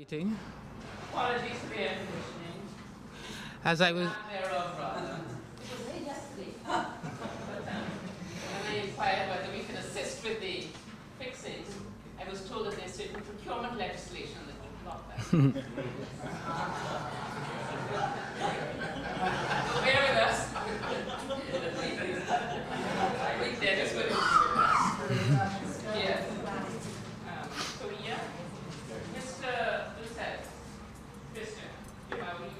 waiting. Apologies for the air conditioning. As I was... Thereof, rather. It was made yesterday. When I inquired whether we can assist with the fixings, I was told that there's certain procurement legislation that would block that. Bear with us. I think Dennis would yes. So yeah, Mr. Lucette, Christian, how are you?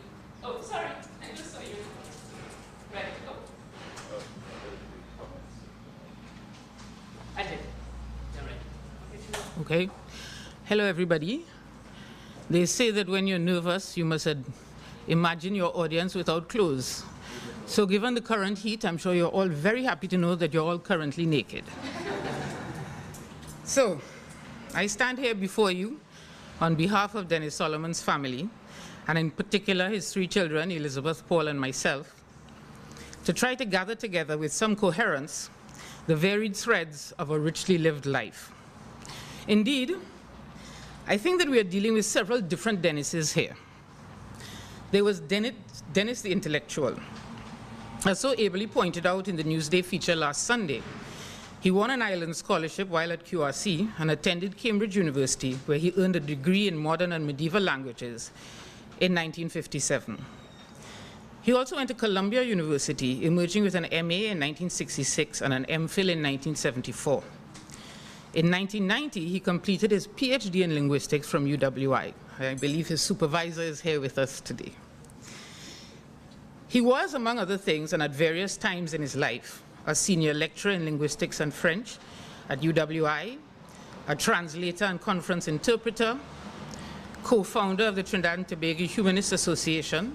Oh, sorry, I just saw you. Ready to go? I did. You're ready. Okay. Hello, everybody. They say that when you're nervous, you must imagine your audience without clothes. So given the current heat, I'm sure you're all very happy to know that you're all currently naked. So, I stand here before you on behalf of Denis Solomon's family, and in particular his 3 children, Elizabeth, Paul, and myself, to try to gather together with some coherence the varied threads of a richly lived life. Indeed, I think that we are dealing with several different Denises here. There was Denis the intellectual, as so ably pointed out in the Newsday feature last Sunday. He won an Ireland scholarship while at QRC and attended Cambridge University, where he earned a degree in modern and medieval languages in 1957. He also went to Columbia University, emerging with an MA in 1966 and an MPhil in 1974. In 1990, he completed his PhD in linguistics from UWI. I believe his supervisor is here with us today. He was, among other things, and at various times in his life, a senior lecturer in linguistics and French at UWI, a translator and conference interpreter, co-founder of the Trinidad and Tobago Humanist Association,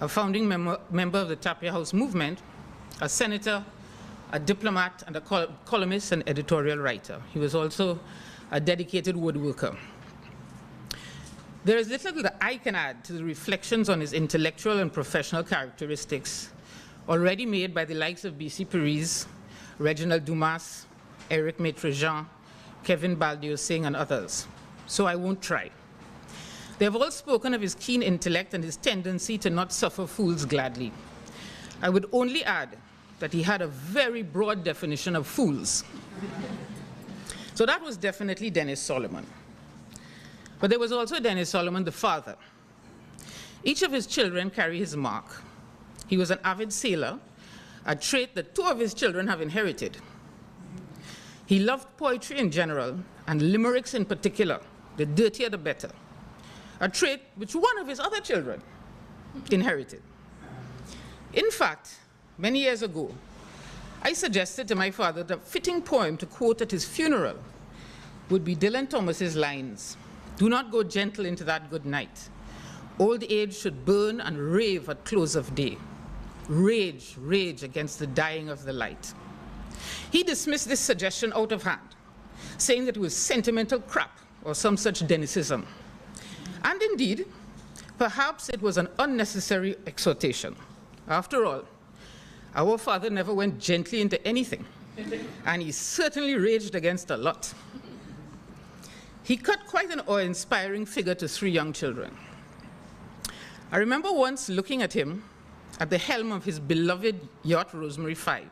a founding member of the Tapia House movement, a senator, a diplomat, and a columnist and editorial writer. He was also a dedicated woodworker. There is little that I can add to the reflections on his intellectual and professional characteristics already made by the likes of B.C. Paris, Reginald Dumas, Eric Maitre-Jean, Kevin Baldio-Singh, and others. So I won't try. They have all spoken of his keen intellect and his tendency to not suffer fools gladly. I would only add that he had a very broad definition of fools. So that was definitely Denis Solomon. But there was also Denis Solomon, the father. Each of his children carry his mark. He was an avid sailor, a trait that 2 of his children have inherited. He loved poetry in general, and limericks in particular, the dirtier the better, a trait which 1 of his other children inherited. In fact, many years ago, I suggested to my father that a fitting poem to quote at his funeral would be Dylan Thomas's lines, "Do not go gentle into that good night. Old age should burn and rave at close of day. Rage, rage against the dying of the light." He dismissed this suggestion out of hand, saying that it was sentimental crap or some such Denisism. And indeed, perhaps it was an unnecessary exhortation. After all, our father never went gently into anything, and he certainly raged against a lot. He cut quite an awe-inspiring figure to 3 young children. I remember once looking at him at the helm of his beloved yacht Rosemary 5,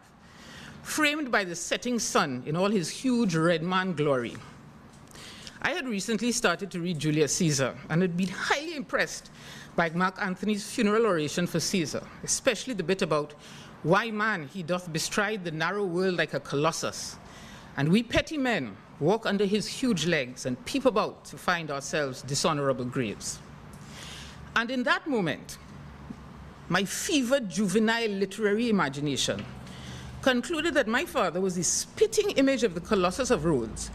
framed by the setting sun in all his huge red man glory. I had recently started to read Julius Caesar and had been highly impressed by Mark Antony's funeral oration for Caesar, especially the bit about why man he doth bestride the narrow world like a colossus, and we petty men walk under his huge legs and peep about to find ourselves dishonorable graves. And in that moment, my fevered juvenile literary imagination concluded that my father was the spitting image of the Colossus of Rhodes,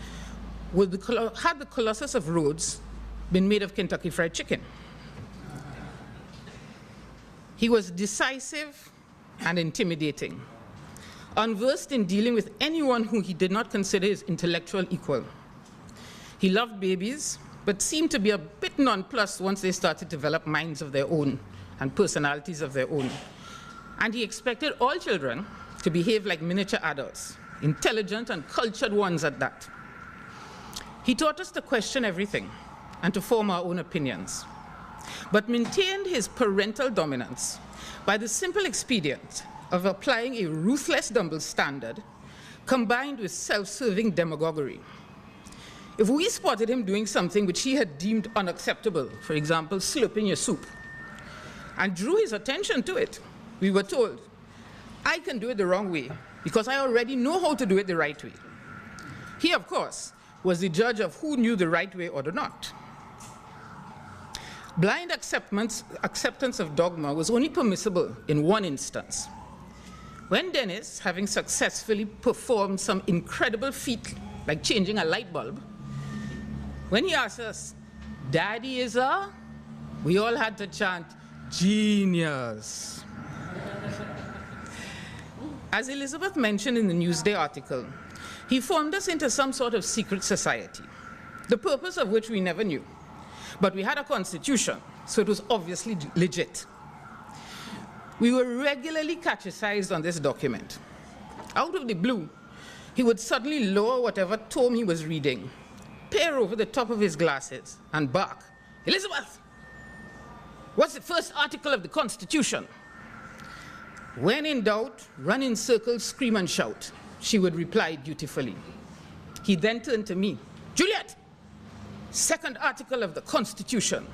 had the Colossus of Rhodes been made of Kentucky Fried Chicken. He was decisive and intimidating, unversed in dealing with anyone whom he did not consider his intellectual equal. He loved babies, but seemed to be a bit nonplussed once they started to develop minds of their own and personalities of their own. And he expected all children to behave like miniature adults, intelligent and cultured ones at that. He taught us to question everything, and to form our own opinions, but maintained his parental dominance by the simple expedient of applying a ruthless double standard combined with self-serving demagoguery. If we spotted him doing something which he had deemed unacceptable, for example, slurping your soup, and drew his attention to it, we were told, I can do it the wrong way because I already know how to do it the right way. He, of course, was the judge of who knew the right way or not. Blind acceptance of dogma was only permissible in one instance. When Denis, having successfully performed some incredible feat, like changing a light bulb, when he asked us, "Daddy is a?" we all had to chant, "Genius." As Elizabeth mentioned in the Newsday article, he formed us into some sort of secret society, the purpose of which we never knew. But we had a constitution, so it was obviously legit. We were regularly catechized on this document. Out of the blue, he would suddenly lower whatever tome he was reading, peer over the top of his glasses, and bark, "Elizabeth, what's the first article of the Constitution?" When in doubt, run in circles, scream and shout, she would reply dutifully. He then turned to me, "Juliet, second article of the Constitution.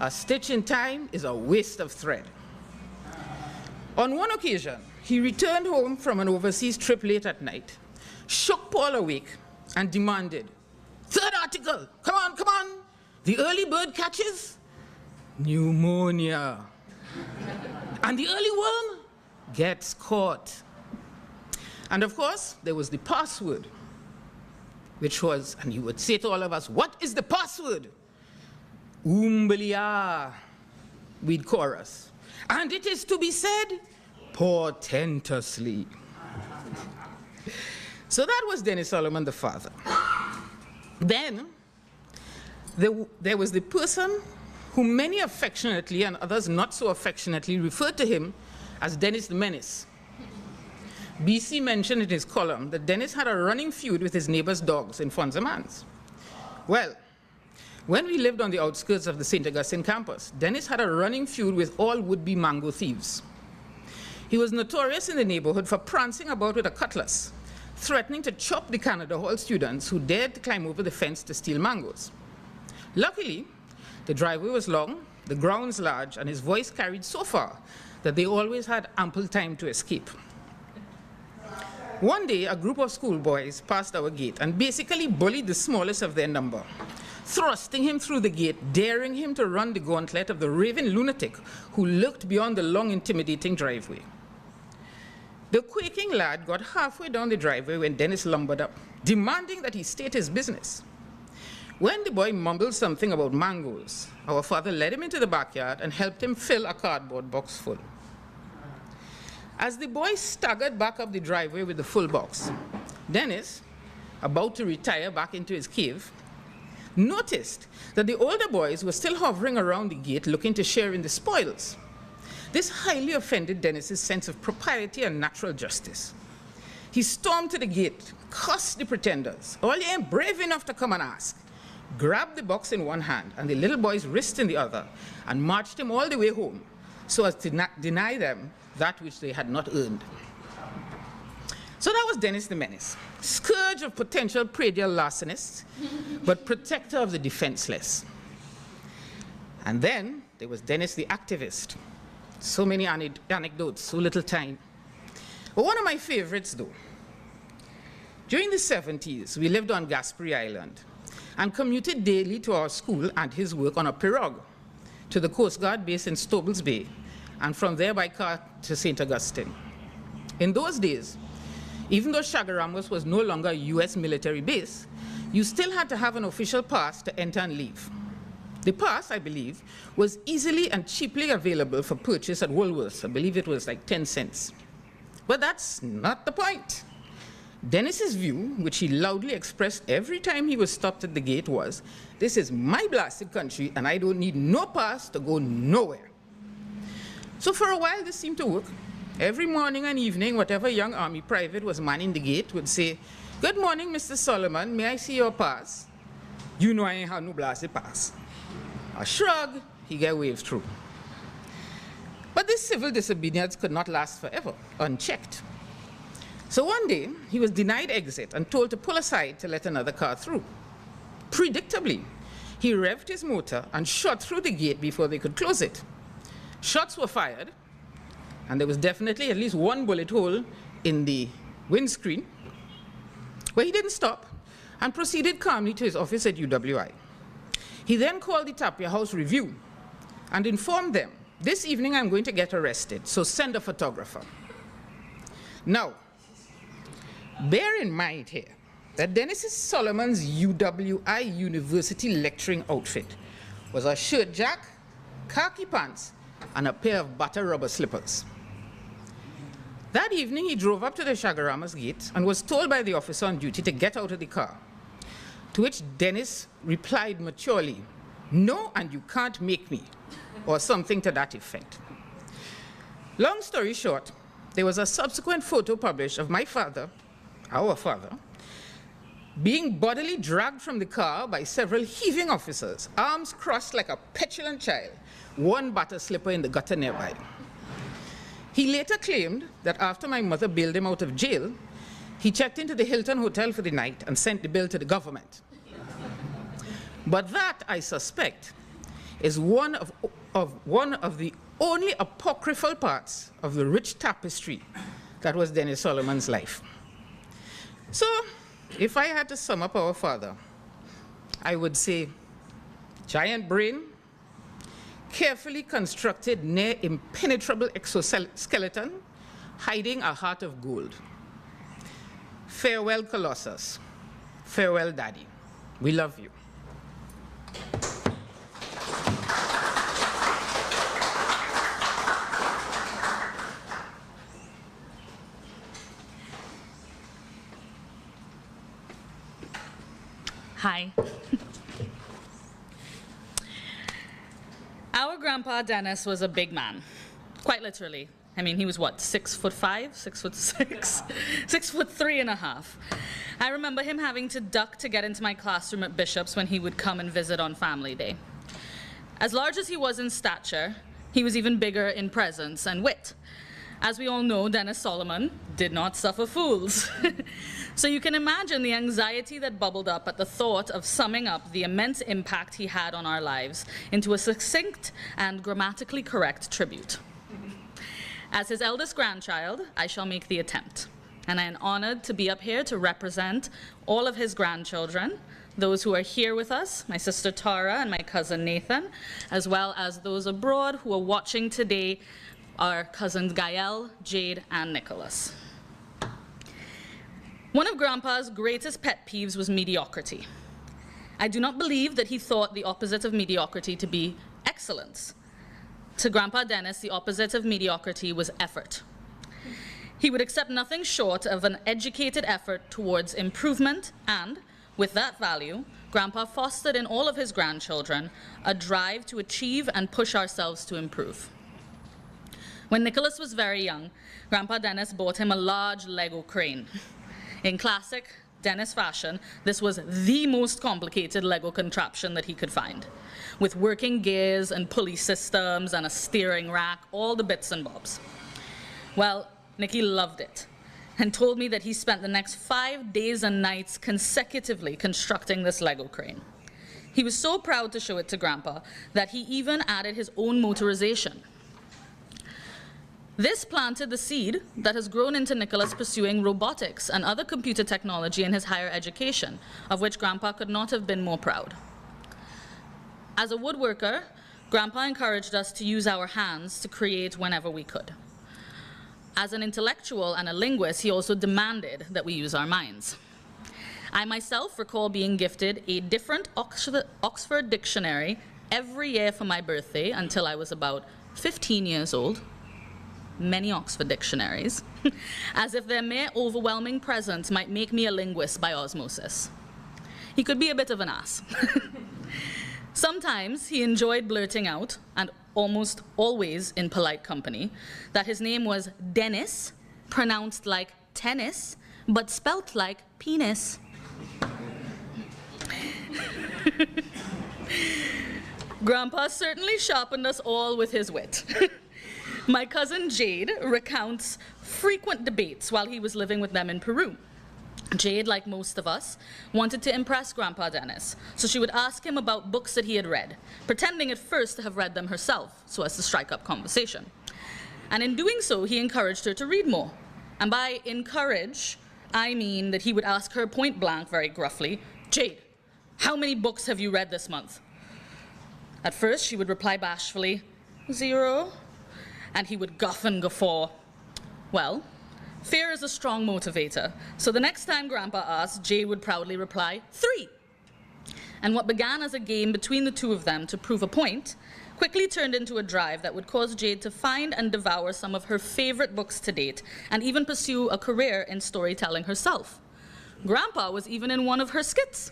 A stitch in time is a waste of thread." On one occasion, he returned home from an overseas trip late at night, shook Paul awake, and demanded, "Third article, come on, come on. The early bird catches pneumonia. And the early worm gets caught." And of course, there was the password, which was, and he would say to all of us, "What is the password?" "Umbelia," we'd chorus. "And it is to be said portentously." So that was Denis Solomon, the father. Then there was the person who many affectionately and others not so affectionately referred to him as Denis the Menace. BC mentioned in his column that Denis had a running feud with his neighbor's dogs in Fonzamans. Well, when we lived on the outskirts of the St. Augustine campus, Denis had a running feud with all would-be mango thieves. He was notorious in the neighborhood for prancing about with a cutlass, threatening to chop the Canada Hall students who dared to climb over the fence to steal mangoes. Luckily, the driveway was long, the grounds large, and his voice carried so far that they always had ample time to escape. One day, a group of schoolboys passed our gate and basically bullied the smallest of their number, thrusting him through the gate, daring him to run the gauntlet of the raving lunatic who lurked beyond the long, intimidating driveway. The quaking lad got halfway down the driveway when Denis lumbered up, demanding that he state his business. When the boy mumbled something about mangoes, our father led him into the backyard and helped him fill a cardboard box full. As the boy staggered back up the driveway with the full box, Denis, about to retire back into his cave, noticed that the older boys were still hovering around the gate looking to share in the spoils. This highly offended Denis's sense of propriety and natural justice. He stormed to the gate, cussed the pretenders, "All you ain't brave enough to come and ask," grabbed the box in one hand and the little boy's wrist in the other, and marched him all the way home so as to deny them that which they had not earned. So that was Denis the Menace, scourge of potential predial larcenists, but protector of the defenseless. And then there was Denis the activist. So many anecdotes, so little time. But one of my favorites, though. During the 70s, we lived on Gasperi Island and commuted daily to our school and his work on a pirogue to the Coast Guard base in Stobles Bay, and from there by car to St. Augustine. In those days, even though Chaguaramas was no longer a US military base, you still had to have an official pass to enter and leave. The pass, I believe, was easily and cheaply available for purchase at Woolworths. I believe it was like 10 cents. But that's not the point. Denis's view, which he loudly expressed every time he was stopped at the gate, was, "This is my blasted country and I don't need no pass to go nowhere." So for a while, this seemed to work. Every morning and evening, whatever young army private was manning the gate would say, "Good morning, Mr. Solomon, may I see your pass?" You know I ain't had no blasted pass. A shrug, he get waved through. But this civil disobedience could not last forever, unchecked. So one day, he was denied exit and told to pull aside to let another car through. Predictably, he revved his motor and shot through the gate before they could close it. Shots were fired, and there was definitely at least one bullet hole in the windscreen, where he didn't stop and proceeded calmly to his office at UWI. He then called the Tapia House Review and informed them, this evening I'm going to get arrested, so send a photographer. Now, bear in mind here that Denis Solomon's UWI University lecturing outfit was a shirt jack, khaki pants, and a pair of butter rubber slippers. That evening, he drove up to the Shagarama's gate and was told by the officer on duty to get out of the car, to which Denis replied maturely, "No, and you can't make me," or something to that effect. Long story short, there was a subsequent photo published of my father, our father, being bodily dragged from the car by several heaving officers, arms crossed like a petulant child, one butter slipper in the gutter nearby. He later claimed that after my mother bailed him out of jail, he checked into the Hilton Hotel for the night and sent the bill to the government. But that, I suspect, is one of the only apocryphal parts of the rich tapestry that was Denis Solomon's life. So, if I had to sum up our father, I would say giant brain, carefully constructed, near impenetrable exoskeleton, hiding a heart of gold. Farewell, Colossus. Farewell, Daddy. We love you. Hi. Our grandpa Denis was a big man, quite literally. I mean, he was what, 6'5", 6'6", 6'3.5". I remember him having to duck to get into my classroom at Bishop's when he would come and visit on family day. As large as he was in stature, he was even bigger in presence and wit. As we all know, Denis Solomon did not suffer fools. So you can imagine the anxiety that bubbled up at the thought of summing up the immense impact he had on our lives into a succinct and grammatically correct tribute. As his eldest grandchild, I shall make the attempt. And I am honored to be up here to represent all of his grandchildren, those who are here with us, my sister Tara and my cousin Nathan, as well as those abroad who are watching today, our cousins Gael, Jade, and Nicholas. One of Grandpa's greatest pet peeves was mediocrity. I do not believe that he thought the opposite of mediocrity to be excellence. To Grandpa Denis, the opposite of mediocrity was effort. He would accept nothing short of an educated effort towards improvement, and, with that value, Grandpa fostered in all of his grandchildren a drive to achieve and push ourselves to improve. When Nicholas was very young, Grandpa Denis bought him a large Lego crane. In classic Denis fashion, this was the most complicated Lego contraption that he could find, with working gears and pulley systems and a steering rack, all the bits and bobs. Well, Nicky loved it and told me that he spent the next 5 days and nights consecutively constructing this Lego crane. He was so proud to show it to Grandpa that he even added his own motorization. This planted the seed that has grown into Nicholas pursuing robotics and other computer technology in his higher education, of which Grandpa could not have been more proud. As a woodworker, Grandpa encouraged us to use our hands to create whenever we could. As an intellectual and a linguist, he also demanded that we use our minds. I myself recall being gifted a different Oxford dictionary every year for my birthday until I was about 15 years old. Many Oxford dictionaries, as if their mere overwhelming presence might make me a linguist by osmosis. He could be a bit of an ass. Sometimes he enjoyed blurting out, and almost always in polite company, that his name was Denis, pronounced like tennis, but spelt like penis. Grandpa certainly sharpened us all with his wit. My cousin Jade recounts frequent debates while he was living with them in Peru. Jade, like most of us, wanted to impress Grandpa Denis, so she would ask him about books that he had read, pretending at first to have read them herself, so as to strike up conversation. And in doing so, he encouraged her to read more. And by encourage, I mean that he would ask her point blank, very gruffly, "Jade, how many books have you read this month?" At first, she would reply bashfully, "0." And he would guff and guffaw. Well, fear is a strong motivator, so the next time Grandpa asked, Jade would proudly reply, 3. And what began as a game between the two of them to prove a point quickly turned into a drive that would cause Jade to find and devour some of her favorite books to date, and even pursue a career in storytelling herself. Grandpa was even in one of her skits.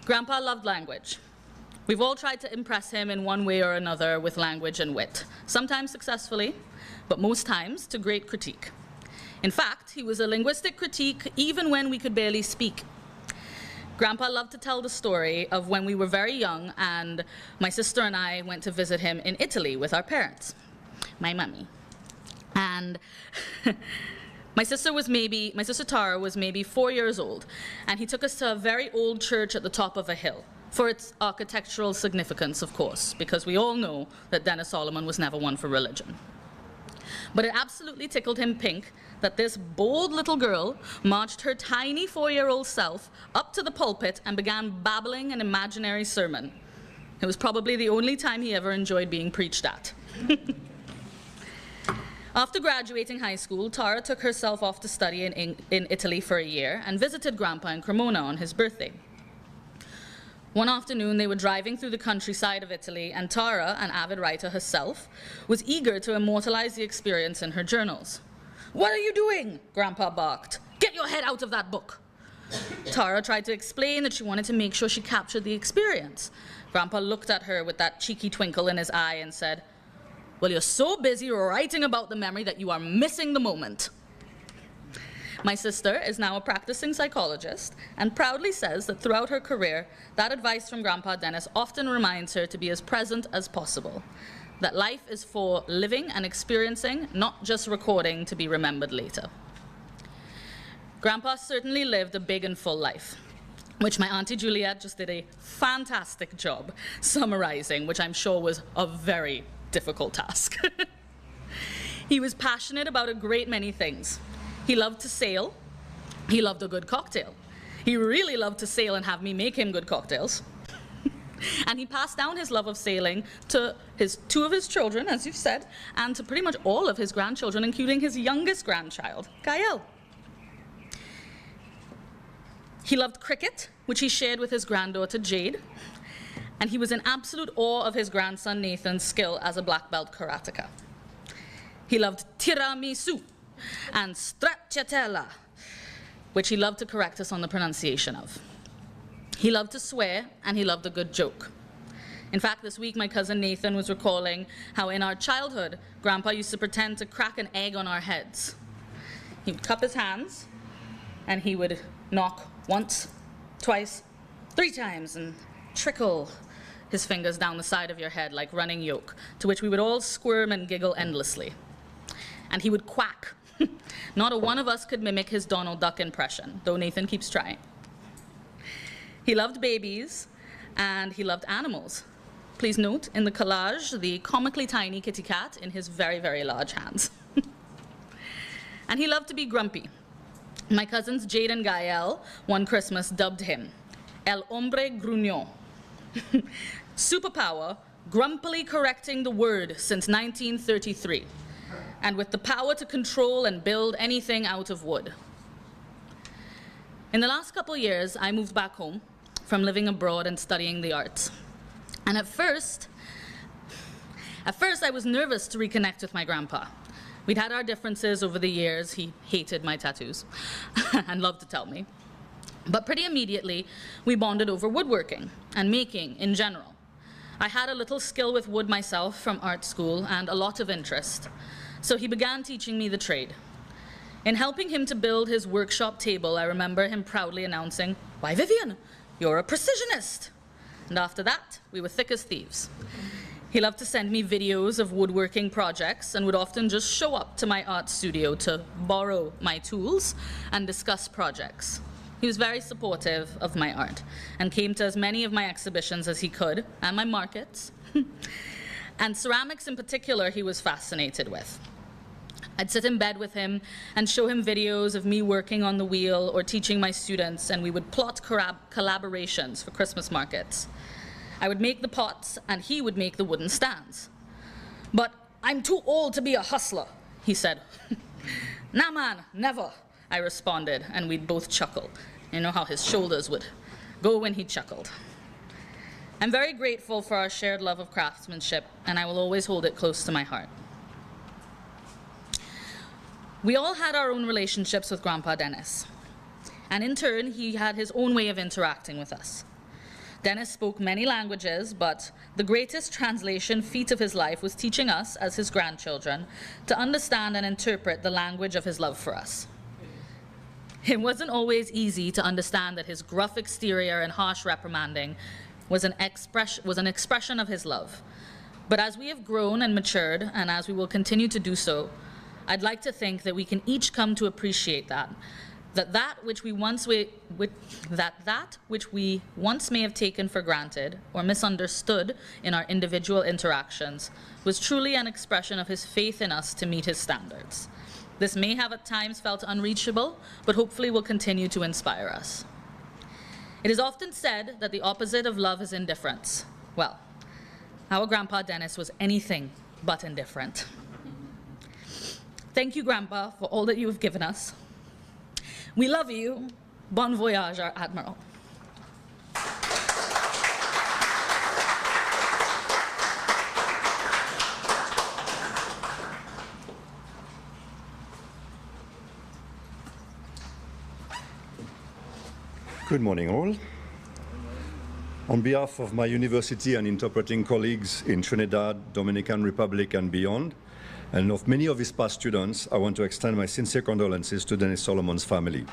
Grandpa loved language. We've all tried to impress him in one way or another with language and wit, sometimes successfully, but most times to great critique. In fact, he was a linguistic critique even when we could barely speak. Grandpa loved to tell the story of when we were very young and my sister and I went to visit him in Italy with our parents, my mummy. And my sister Tara was maybe 4 years old, and he took us to a very old church at the top of a hill, for its architectural significance, of course, because we all know that Denis Solomon was never one for religion. But it absolutely tickled him pink that this bold little girl marched her tiny 4-year-old self up to the pulpit and began babbling an imaginary sermon. It was probably the only time he ever enjoyed being preached at. After graduating high school, Tara took herself off to study in Italy for a year and visited Grandpa in Cremona on his birthday. One afternoon, they were driving through the countryside of Italy, and Tara, an avid writer herself, was eager to immortalize the experience in her journals. "What are you doing?" Grandpa barked. "Get your head out of that book." Tara tried to explain that she wanted to make sure she captured the experience. Grandpa looked at her with that cheeky twinkle in his eye and said, "Well, you're so busy writing about the memory that you are missing the moment." My sister is now a practicing psychologist and proudly says that throughout her career, that advice from Grandpa Denis often reminds her to be as present as possible, that life is for living and experiencing, not just recording to be remembered later. Grandpa certainly lived a big and full life, which my Auntie Juliet just did a fantastic job summarizing, which I'm sure was a very difficult task. He was passionate about a great many things. He loved to sail. He loved a good cocktail. He really loved to sail and have me make him good cocktails. And he passed down his love of sailing to two of his children, as you've said, and to pretty much all of his grandchildren, including his youngest grandchild, Gael. He loved cricket, which he shared with his granddaughter, Jade. And he was in absolute awe of his grandson, Nathan's skill as a black belt karateka. He loved tiramisu and stracciatella, which he loved to correct us on the pronunciation of. He loved to swear, and he loved a good joke. In fact, this week my cousin Nathan was recalling how in our childhood, Grandpa used to pretend to crack an egg on our heads. He would cup his hands, and he would knock once, twice, 3 times, and trickle his fingers down the side of your head like running yolk, to which we would all squirm and giggle endlessly. And he would quack. Not a one of us could mimic his Donald Duck impression, though Nathan keeps trying. He loved babies, and he loved animals. Please note, in the collage, the comically tiny kitty cat in his very, very large hands. And he loved to be grumpy. My cousins Jade and Gael, one Christmas, dubbed him El Hombre Gruñón. Superpower, grumpily correcting the word since 1933. And with the power to control and build anything out of wood. In the last couple years, I moved back home from living abroad and studying the arts. And at first I was nervous to reconnect with my grandpa. We'd had our differences over the years. He hated my tattoos and loved to tell me. But pretty immediately, we bonded over woodworking and making in general. I had a little skill with wood myself from art school and a lot of interest. So he began teaching me the trade. In helping him to build his workshop table, I remember him proudly announcing, "Why, Vivian, you're a precisionist." and after that, we were thick as thieves. He loved to send me videos of woodworking projects and would often just show up to my art studio to borrow my tools and discuss projects. He was very supportive of my art and came to as many of my exhibitions as he could, and my markets. And ceramics in particular, he was fascinated with. I'd sit in bed with him and show him videos of me working on the wheel or teaching my students, and we would plot collaborations for Christmas markets. I would make the pots, and he would make the wooden stands. "But I'm too old to be a hustler," he said. "Nah, man, never," I responded, and we'd both chuckle. You know how his shoulders would go when he chuckled. I'm very grateful for our shared love of craftsmanship, and I will always hold it close to my heart. We all had our own relationships with Grandpa Denis, and in turn, he had his own way of interacting with us. Denis spoke many languages, but the greatest translation feat of his life was teaching us, as his grandchildren, to understand and interpret the language of his love for us. It wasn't always easy to understand that his gruff exterior and harsh reprimanding was an expression of his love. But as we have grown and matured, and as we will continue to do so, I'd like to think that we can each come to appreciate that which we once may have taken for granted or misunderstood in our individual interactions was truly an expression of his faith in us to meet his standards. This may have at times felt unreachable, but hopefully will continue to inspire us. It is often said that the opposite of love is indifference. Well, our Grandpa Denis was anything but indifferent. Thank you, Grandpa, for all that you have given us. We love you. Bon voyage, our Admiral. Good morning, all. On behalf of my university and interpreting colleagues in Trinidad, Dominican Republic, and beyond, and of many of his past students, I want to extend my sincere condolences to Denis Solomon's family.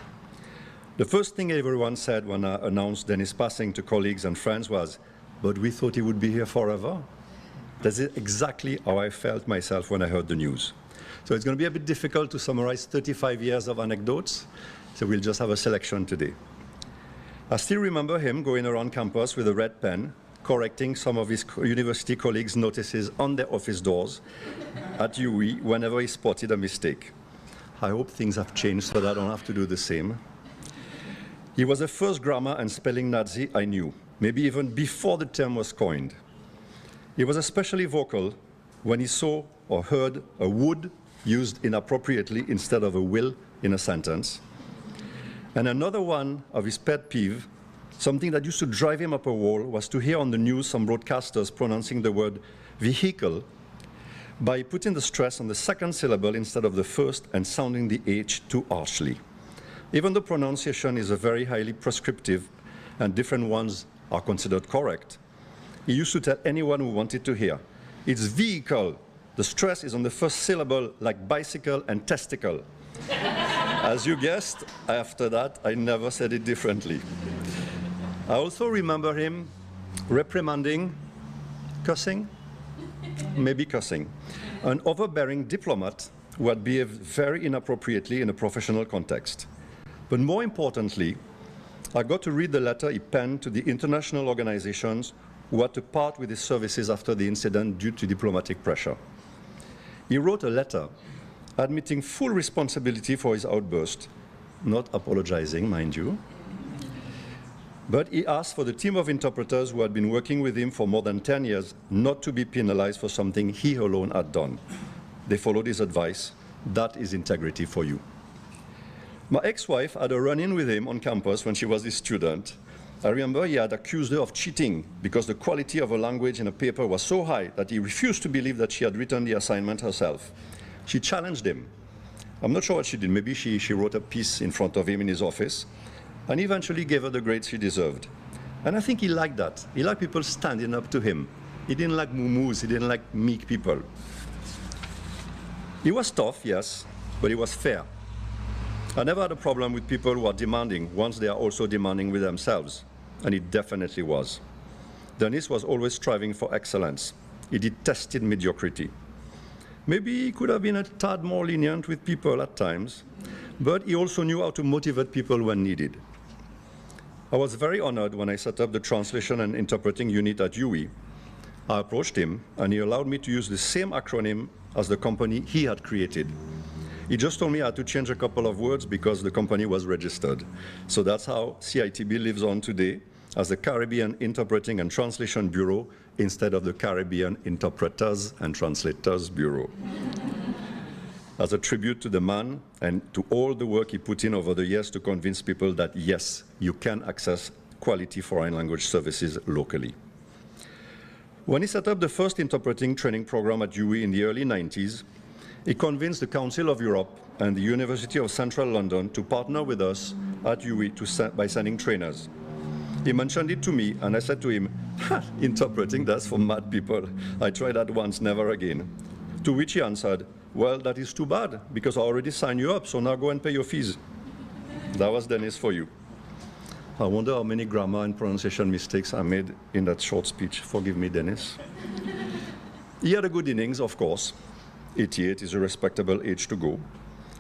The first thing everyone said when I announced Denis' passing to colleagues and friends was, "But we thought he would be here forever." That's exactly how I felt myself when I heard the news. So it's going to be a bit difficult to summarize 35 years of anecdotes, so we'll just have a selection today. I still remember him going around campus with a red pen, correcting some of his university colleagues' notices on their office doors at UE whenever he spotted a mistake. I hope things have changed so that I don't have to do the same. He was the first grammar and spelling Nazi I knew, maybe even before the term was coined. He was especially vocal when he saw or heard a would used inappropriately instead of a will in a sentence. And another one of his pet peeve, something that used to drive him up a wall, was to hear on the news some broadcasters pronouncing the word vehicle by putting the stress on the second syllable instead of the first and sounding the H too harshly. Even the pronunciation is a very highly prescriptive and different ones are considered correct. He used to tell anyone who wanted to hear, "It's vehicle. The stress is on the first syllable like bicycle and testicle." As you guessed, after that, I never said it differently. I also remember him reprimanding, cussing, an overbearing diplomat who had behaved very inappropriately in a professional context. But more importantly, I got to read the letter he penned to the international organizations who had to part with his services after the incident due to diplomatic pressure. He wrote a letter admitting full responsibility for his outburst, not apologizing, mind you. But he asked for the team of interpreters who had been working with him for more than 10 years not to be penalized for something he alone had done. They followed his advice. That is integrity for you. My ex-wife had a run-in with him on campus when she was his student. I remember he had accused her of cheating because the quality of her language in a paper was so high that he refused to believe that she had written the assignment herself. She challenged him. I'm not sure what she did. Maybe she wrote a piece in front of him in his office, and eventually gave her the grades she deserved. And I think he liked that. He liked people standing up to him. He didn't like muumuus. He didn't like meek people. He was tough, yes, but he was fair. I never had a problem with people who are demanding once they are also demanding with themselves, and he definitely was. Denis was always striving for excellence. He detested mediocrity. Maybe he could have been a tad more lenient with people at times, but he also knew how to motivate people when needed. I was very honored when I set up the translation and interpreting unit at UE. I approached him, and he allowed me to use the same acronym as the company he had created. He just told me I had to change a couple of words because the company was registered. So that's how CITB lives on today as the Caribbean Interpreting and Translation Bureau instead of the Caribbean Interpreters and Translators Bureau. As a tribute to the man and to all the work he put in over the years to convince people that, yes, you can access quality foreign language services locally. When he set up the first interpreting training program at UE in the early 90s, he convinced the Council of Europe and the University of Central London to partner with us at UE by sending trainers. He mentioned it to me, and I said to him, interpreting, that's for mad people. I tried that once, never again. To which he answered, well, that is too bad, because I already signed you up, so now go and pay your fees. That was Denis for you. I wonder how many grammar and pronunciation mistakes I made in that short speech. Forgive me, Denis. He had a good innings, of course. 88 is a respectable age to go.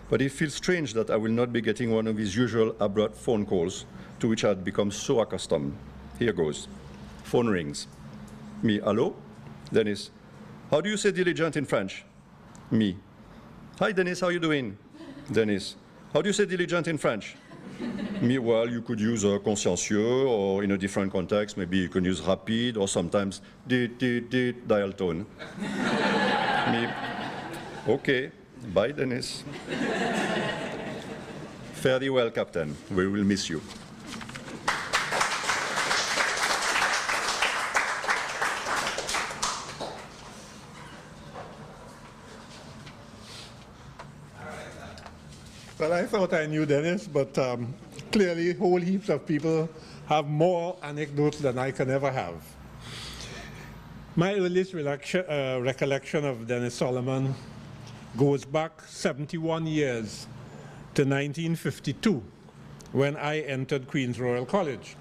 But it feels strange that I will not be getting one of his usual abrupt phone calls to which I had become so accustomed. Here goes. Phone rings. Me, hello? Denis, how do you say diligent in French? Me. Hi, Denis, how are you doing? Denis, how do you say diligent in French? Me, well, you could use consciencieux, or in a different context, maybe you can use rapide, or sometimes dial tone. Me, okay, bye, Denis. Fare thee well, Captain. We will miss you. Well, I thought I knew Denis, but clearly whole heaps of people have more anecdotes than I can ever have. My earliest recollection of Denis Solomon goes back 71 years to 1952, when I entered Queen's Royal College.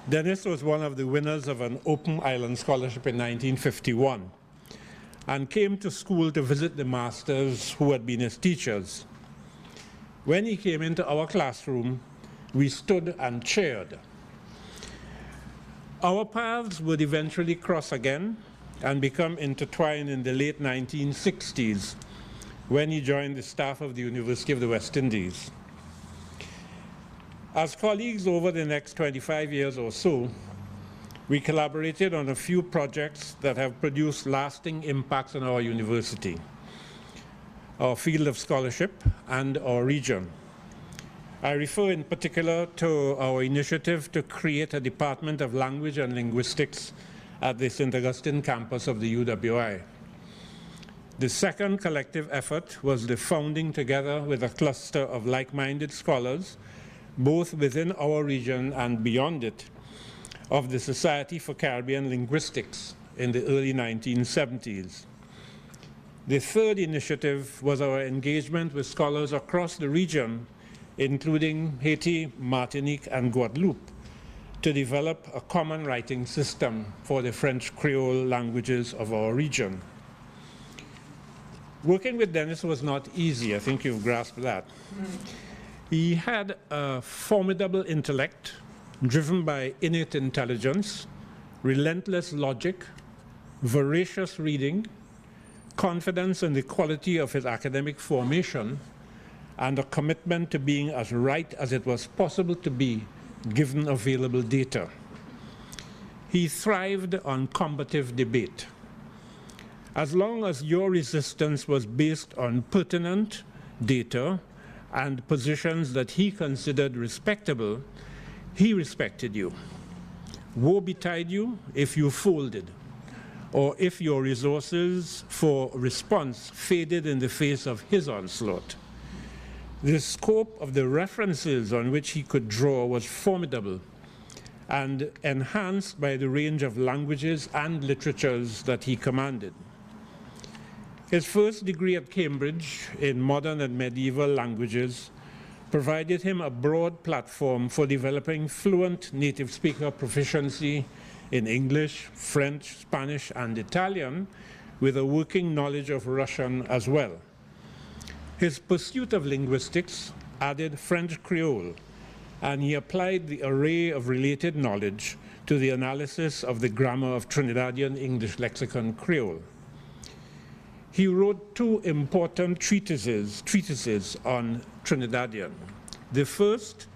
Denis was one of the winners of an Open Island Scholarship in 1951 and came to school to visit the masters who had been his teachers. When he came into our classroom, we stood and cheered. Our paths would eventually cross again and become intertwined in the late 1960s when he joined the staff of the University of the West Indies. As colleagues over the next 25 years or so, we collaborated on a few projects that have produced lasting impacts on our university, our field of scholarship, and our region. I refer in particular to our initiative to create a Department of Language and Linguistics at the St. Augustine campus of the UWI. The second collective effort was the founding together with a cluster of like-minded scholars, both within our region and beyond it, of the Society for Caribbean Linguistics in the early 1970s. The third initiative was our engagement with scholars across the region, including Haiti, Martinique, and Guadeloupe, to develop a common writing system for the French Creole languages of our region. Working with Denis was not easy. I think you've grasped that. He had a formidable intellect, driven by innate intelligence, relentless logic, voracious reading, confidence in the quality of his academic formation, and a commitment to being as right as it was possible to be given available data. He thrived on combative debate. As long as your resistance was based on pertinent data and positions that he considered respectable, he respected you. Woe betide you if you folded, or if your resources for response faded in the face of his onslaught. The scope of the references on which he could draw was formidable and enhanced by the range of languages and literatures that he commanded. His first degree at Cambridge in modern and medieval languages provided him a broad platform for developing fluent native speaker proficiency in English, French, Spanish, and Italian, with a working knowledge of Russian as well. His pursuit of linguistics added French Creole, and he applied the array of related knowledge to the analysis of the grammar of Trinidadian English lexicon Creole. He wrote two important treatises on Trinidadian. The first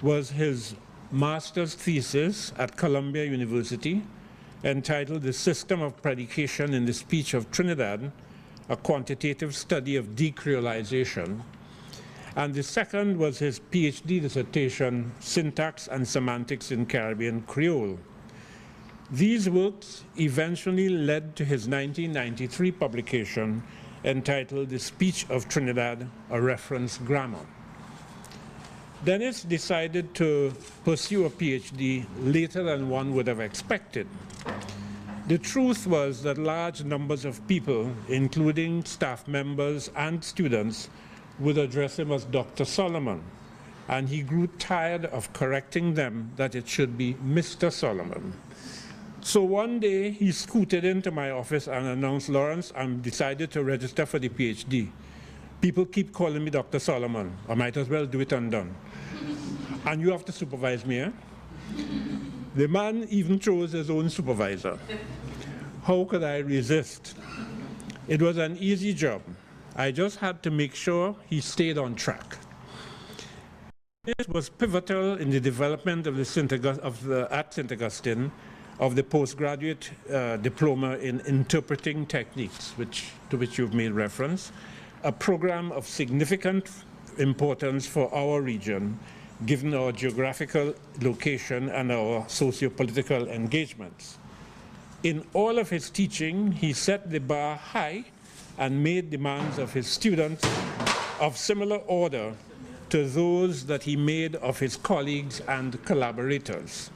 was his master's thesis at Columbia University, entitled The System of Predication in the Speech of Trinidad, a quantitative study of decreolization. And the second was his PhD dissertation, Syntax and Semantics in Caribbean Creole. These works eventually led to his 1993 publication entitled The Speech of Trinidad, a Reference Grammar. Denis decided to pursue a PhD later than one would have expected. The truth was that large numbers of people, including staff members and students, would address him as Dr. Solomon, and he grew tired of correcting them that it should be Mr. Solomon. So one day he scooted into my office and announced, "Lawrence, I'm decided to register for the PhD. People keep calling me Dr. Solomon. I might as well do it undone. And you have to supervise me, eh?" The man even chose his own supervisor. How could I resist? It was an easy job. I just had to make sure he stayed on track. It was pivotal in the development of at St. Augustine of the postgraduate diploma in interpreting techniques, to which you've made reference, a program of significant importance for our region, given our geographical location and our socio-political engagements. In all of his teaching, he set the bar high and made demands of his students of similar order to those that he made of his colleagues and collaborators.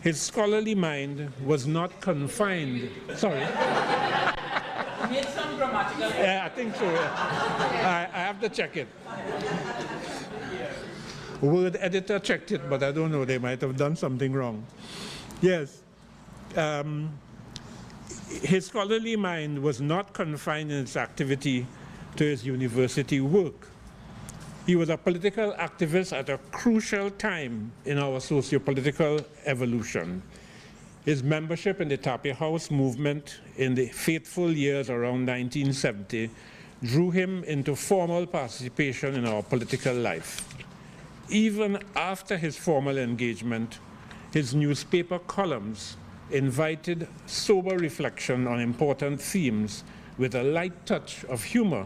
His scholarly mind was not confined. Sorry. Made some grammatical errors. Yeah, I think so. Yeah. I have to check it. Word editor checked it, but I don't know. They might have done something wrong. Yes. His scholarly mind was not confined in its activity to his university work. He was a political activist at a crucial time in our socio-political evolution. His membership in the Tapia House movement in the fateful years around 1970 drew him into formal participation in our political life. Even after his formal engagement, his newspaper columns invited sober reflection on important themes with a light touch of humor,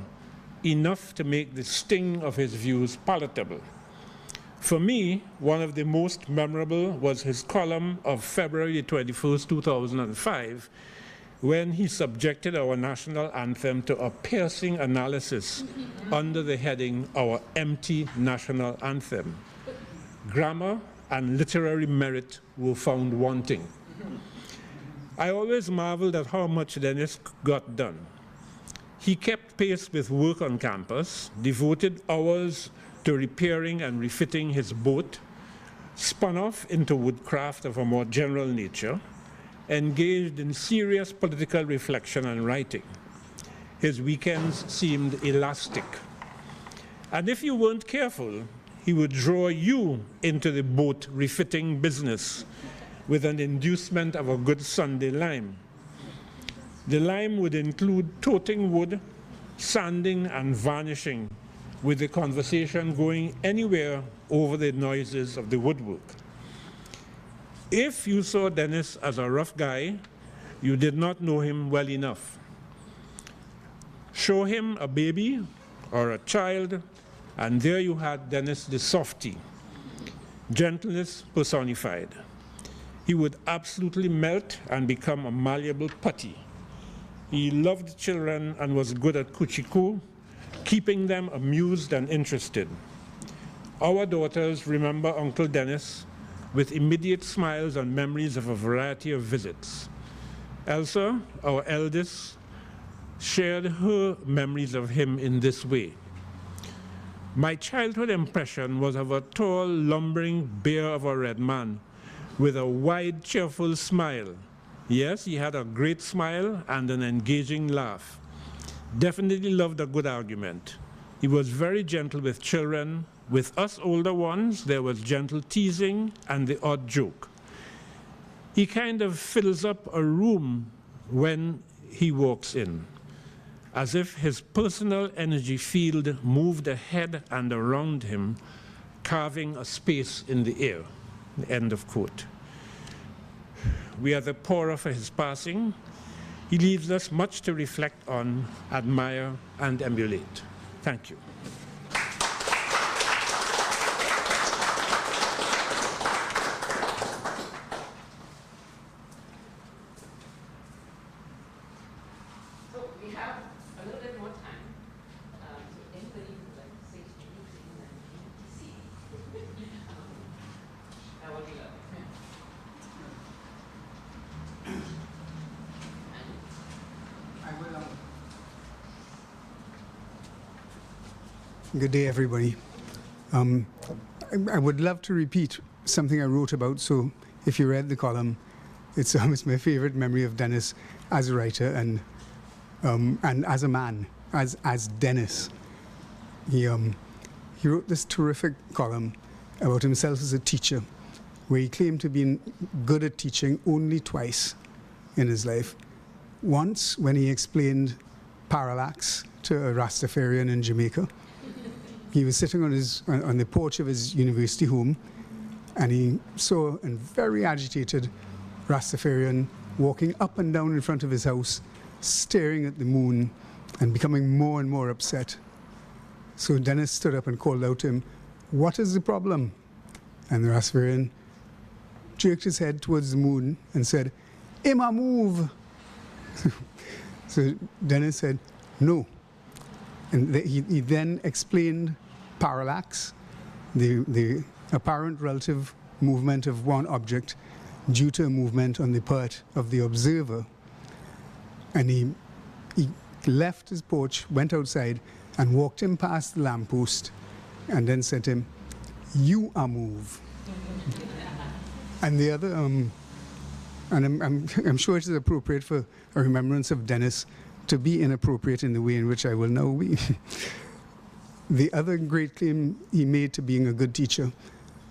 enough to make the sting of his views palatable. For me, one of the most memorable was his column of February 21st, 2005, when he subjected our national anthem to a piercing analysis under the heading, "Our Empty National Anthem." Grammar and literary merit were found wanting. I always marveled at how much Denis got done. He kept pace with work on campus, devoted hours to repairing and refitting his boat, spun off into woodcraft of a more general nature, engaged in serious political reflection and writing. His weekends seemed elastic. And if you weren't careful, he would draw you into the boat refitting business with an inducement of a good Sunday lime. The lime would include toting wood, sanding, and varnishing, with the conversation going anywhere over the noises of the woodwork. If you saw Denis as a rough guy, you did not know him well enough. Show him a baby or a child, and there you had Denis the softy, gentleness personified. He would absolutely melt and become a malleable putty. He loved children and was good at kuchiku, keeping them amused and interested. Our daughters remember Uncle Denis with immediate smiles and memories of a variety of visits. Elsa, our eldest, shared her memories of him in this way. "My childhood impression was of a tall, lumbering bear of a red man with a wide, cheerful smile. Yes, he had a great smile and an engaging laugh. Definitely loved a good argument. He was very gentle with children. With us older ones, there was gentle teasing and the odd joke. He kind of fills up a room when he walks in, as if his personal energy field moved ahead and around him, carving a space in the air. End of quote. We are the poorer for his passing. He leaves us much to reflect on, admire, and emulate. Thank you. So we have a little bit more time. So anybody who would like to say anything that you need to see, that would be lovely. Good day, everybody. I would love to repeat something I wrote about, so if you read the column, it's my favorite memory of Denis as a writer and as a man, as Denis. He wrote this terrific column about himself as a teacher, where he claimed to be good at teaching only twice in his life. Once, when he explained parallax to a Rastafarian in Jamaica. He was sitting on the porch of his university home, and he saw a very agitated Rastafarian walking up and down in front of his house, staring at the moon and becoming more and more upset. So Denis stood up and called out to him, "What is the problem?" And the Rastafarian jerked his head towards the moon and said, "Ima move." So Denis said, "No." And he then explained parallax, the apparent relative movement of one object due to a movement on the part of the observer. And he left his porch, went outside, and walked him past the lamppost, and then said to him, "You are move." And the other, and I'm sure it is appropriate for a remembrance of Denis to be inappropriate in the way in which I will now be. The other great claim he made to being a good teacher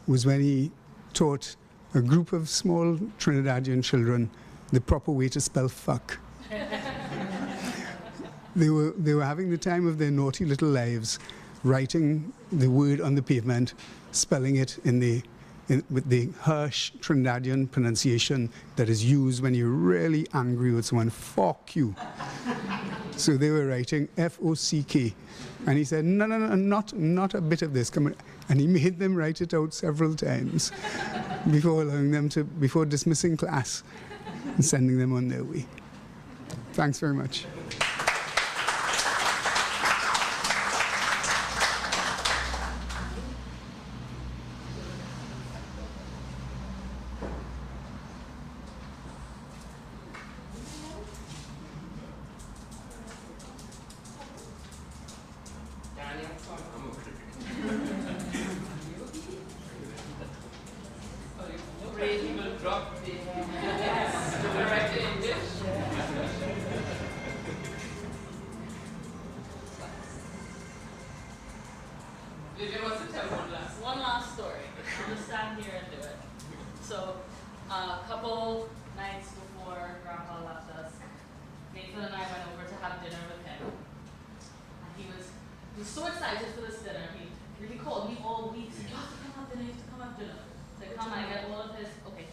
was when he taught a group of small Trinidadian children the proper way to spell fuck. They were having the time of their naughty little lives, writing the word on the pavement, spelling it with the harsh Trinidadian pronunciation that is used when you're really angry with someone, "Fuck you." So they were writing F-O-C-K. And he said, no, not a bit of this. Come on. And he made them write it out several times before dismissing class and sending them on their way. Thanks very much. One last story. I'll just stand here and do it. So, a couple nights before Grandpa left us, Nathan and I went over to have dinner with him. And he was so excited for this dinner. He really called me all week. He said, "You have to come have dinner, you have to come have dinner." So I come and I get all of his, okay.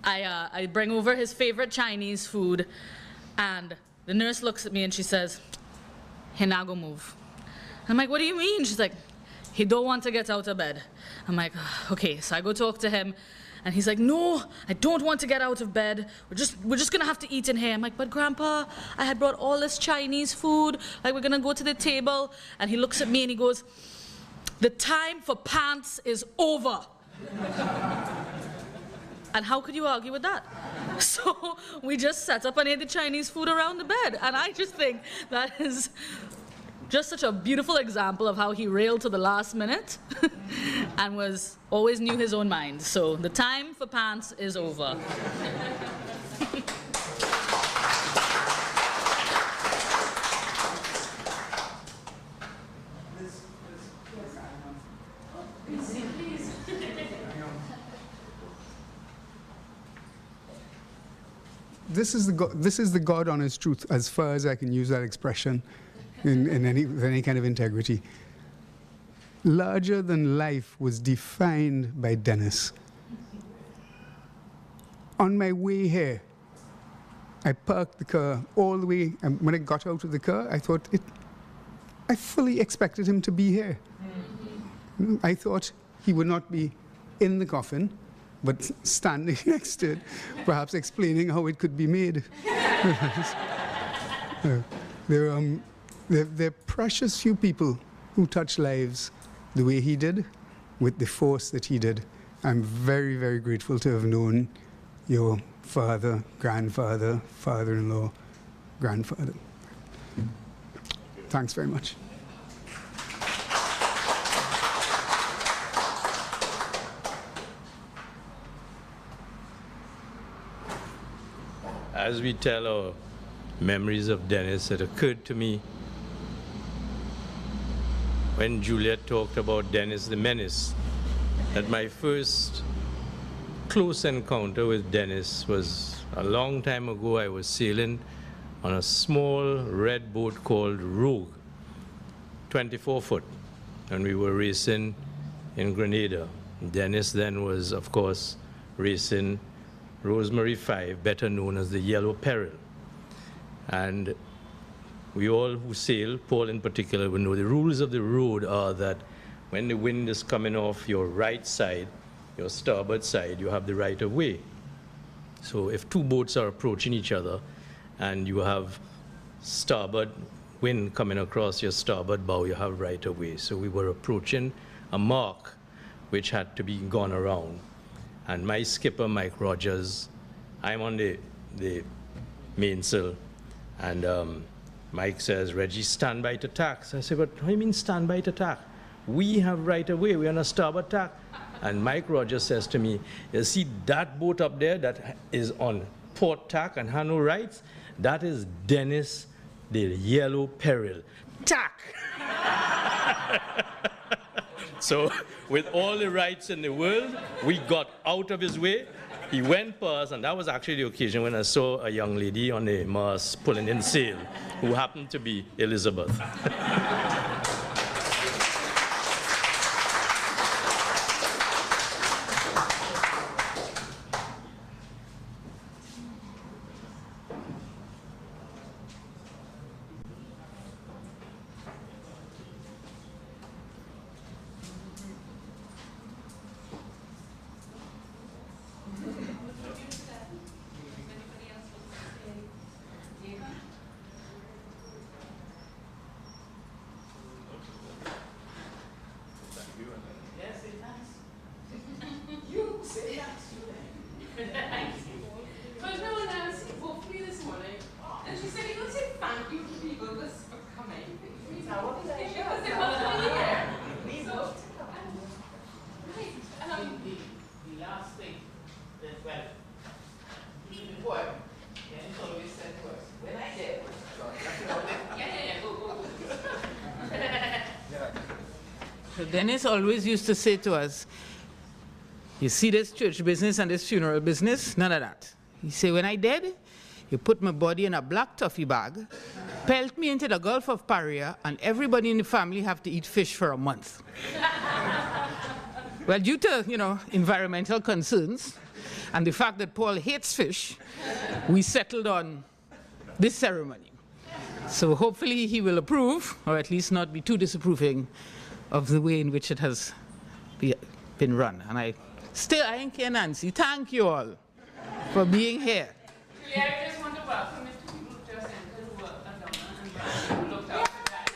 I bring over his favorite Chinese food, and the nurse looks at me and she says, "He not go move." I'm like, "What do you mean?" She's like, "He don't want to get out of bed." I'm like, okay. So I go talk to him, and he's like, "No, I don't want to get out of bed. We're just gonna have to eat in here." I'm like, "But Grandpa, I had brought all this Chinese food. Like, we're gonna go to the table." And he looks at me and he goes, "The time for pants is over." And how could you argue with that? So we just sat up and ate the Chinese food around the bed. And I just think that is just such a beautiful example of how he railed to the last minute and always knew his own mind. So the time for pants is over. This is the God-honest truth, as far as I can use that expression with any kind of integrity. Larger than life was defined by Denis. On my way here, I parked the car all the way, and when I got out of the car, I thought, I fully expected him to be here. I thought he would not be in the coffin, but standing next to it, perhaps explaining how it could be made. There are precious few people who touch lives the way he did, with the force that he did. I'm very, very grateful to have known your father, grandfather, father-in-law, grandfather. Thanks very much. As we tell our memories of Denis, it occurred to me when Juliet talked about Denis the Menace, that my first close encounter with Denis was a long time ago. I was sailing on a small red boat called Rogue, 24-foot, and we were racing in Grenada. Denis then was, of course, racing Rosemary 5, better known as the Yellow Peril. And we all who sail, Paul in particular, will know the rules of the road are that when the wind is coming off your right side, your starboard side, you have the right of way. So if two boats are approaching each other and you have starboard wind coming across your starboard bow, you have right of way. So we were approaching a mark which had to be gone around. And my skipper, Mike Rogers, I'm on the mainsail, and Mike says, Reggie, stand by to tack. So I said, but what do you mean stand by to tack? We have right of way, we're on a starboard tack. And Mike Rogers says to me, you see that boat up there that is on port tack and had no rights? That is Denis, the Yellow Peril. Tack! So with all the rights in the world, we got out of his way. He went past, and that was actually the occasion when I saw a young lady on the mast pulling in sail, who happened to be Elizabeth. Denis always used to say to us, you see this church business and this funeral business? None of that. He said, when I dead, you put my body in a black toffee bag, pelt me into the Gulf of Paria, and everybody in the family have to eat fish for a month. Well, due to, environmental concerns and the fact that Paul hates fish, we settled on this ceremony. So hopefully he will approve, or at least not be too disapproving of the way in which it has been run. And I ain't care, Nancy. Thank you all for being here. I just want to welcome Mr. People who just entered, who were Adonna and Brian, who looked after that.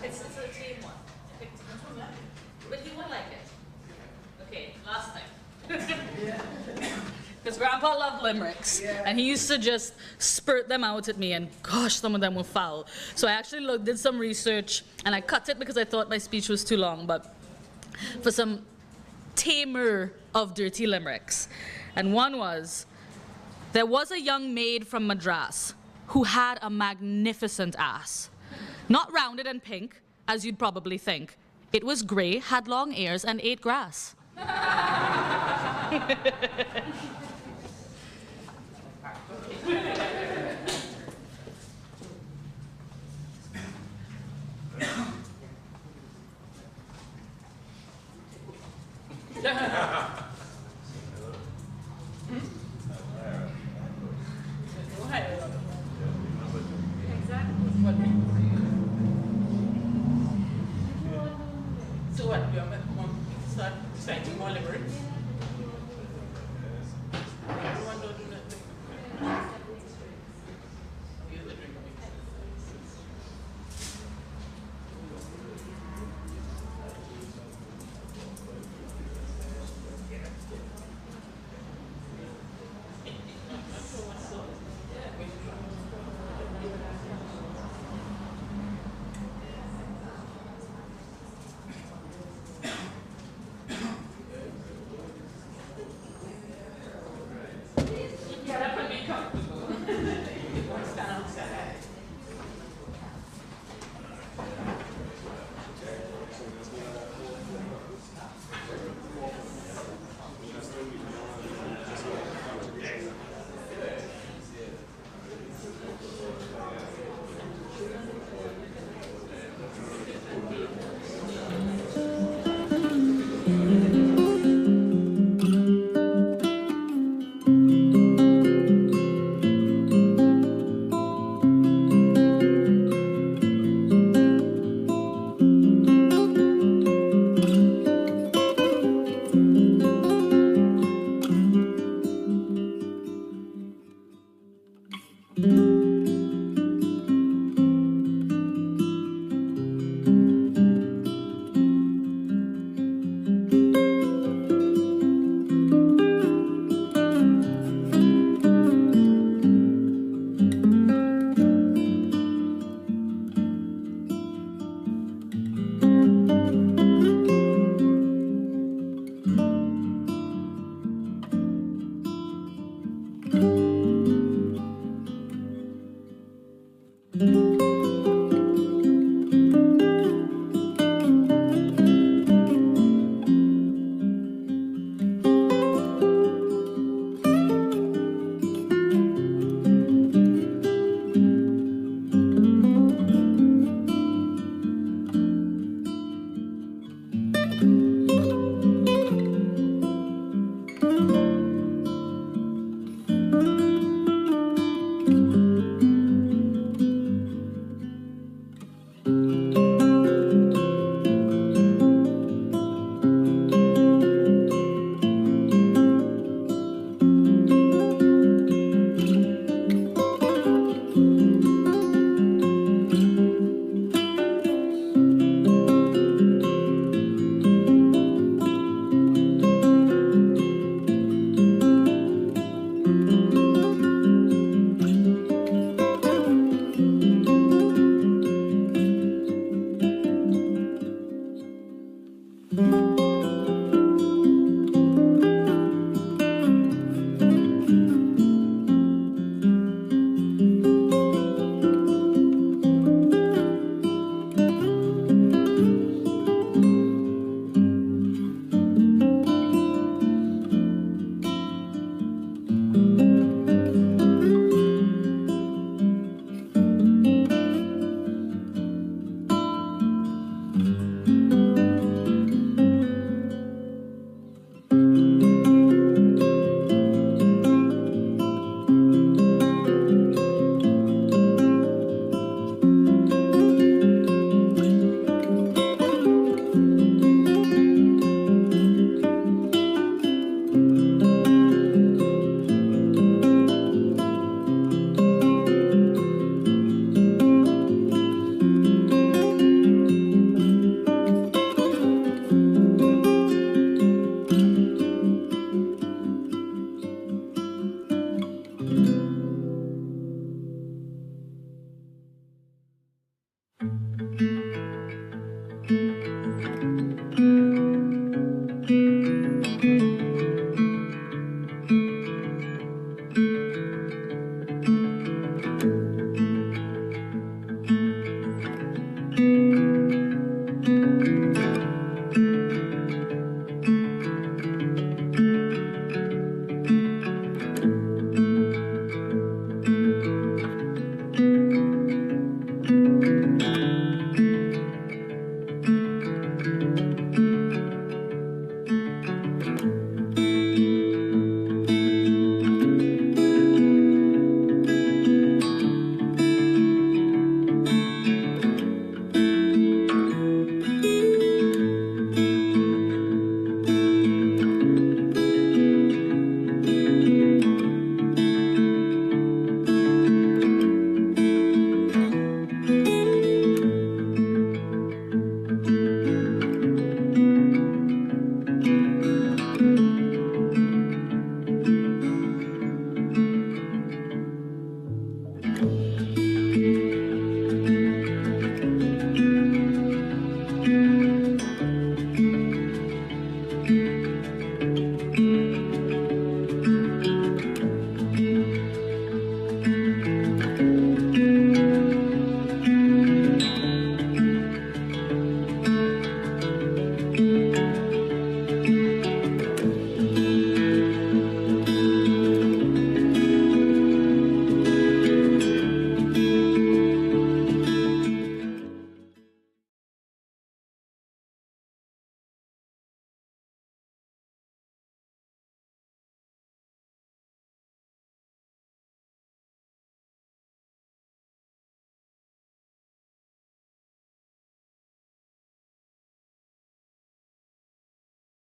It's Grandpa loved limericks, and he used to just spurt them out at me, and gosh, some of them were foul. So I actually did some research, and I cut it because I thought my speech was too long, but for some tamer of dirty limericks. And one was, there was a young maid from Madras who had a magnificent ass. Not rounded and pink, as you'd probably think. It was gray, had long ears, and ate grass. So what, do you want to start reciting more limericks?